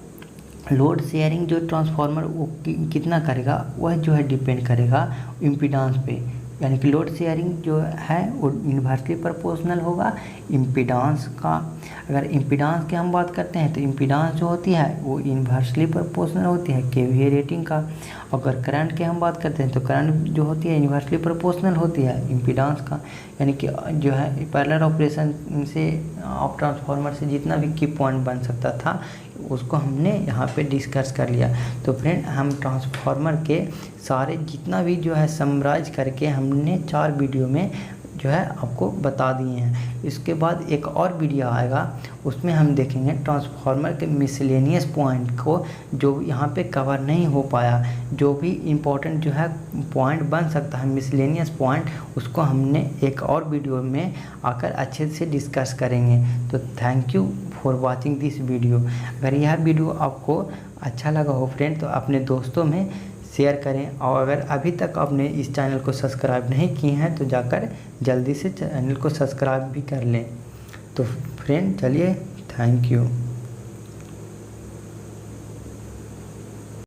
लोड शेयरिंग जो ट्रांसफार्मर वो कितना करेगा, वह जो है डिपेंड करेगा इम्पीडेंस पे। यानी कि लोड शेयरिंग जो है वो इन्वर्सली प्रोपोर्शनल होगा इम्पीडेंस का। अगर इम्पीडेंस की हम बात करते हैं तो इम्पीडेंस जो होती है वो इन्वर्सली प्रोपोर्शनल होती है केवीए रेटिंग का। अगर करंट की हम बात करते हैं तो करंट जो होती है इन्वर्सली प्रोपोर्शनल होती है इम्पीडेंस का। यानी कि जो है पैरेलल ऑपरेशन से ऑफ ट्रांसफार्मर से जितना भी की पॉइंट बन सकता था उसको हमने यहाँ पे डिस्कस कर लिया। तो फ्रेंड, हम ट्रांसफार्मर के सारे जितना भी जो है समराइज करके हमने 4 वीडियो में जो है आपको बता दिए हैं। इसके बाद एक और वीडियो आएगा, उसमें हम देखेंगे ट्रांसफार्मर के मिसलेनियस पॉइंट को जो यहाँ पे कवर नहीं हो पाया, जो भी इम्पोर्टेंट जो है पॉइंट बन सकता है मिसलेनियस पॉइंट, उसको हमने एक और वीडियो में आकर अच्छे से डिस्कस करेंगे। तो thank you for watching this video. अगर यह वीडियो आपको अच्छा लगा हो फ्रेंड तो अपने दोस्तों में शेयर करें, और अगर अभी तक आपने इस चैनल को सब्सक्राइब नहीं किए हैं तो जाकर जल्दी से चैनल को सब्सक्राइब भी कर लें। तो फ्रेंड चलिए, थैंक यू।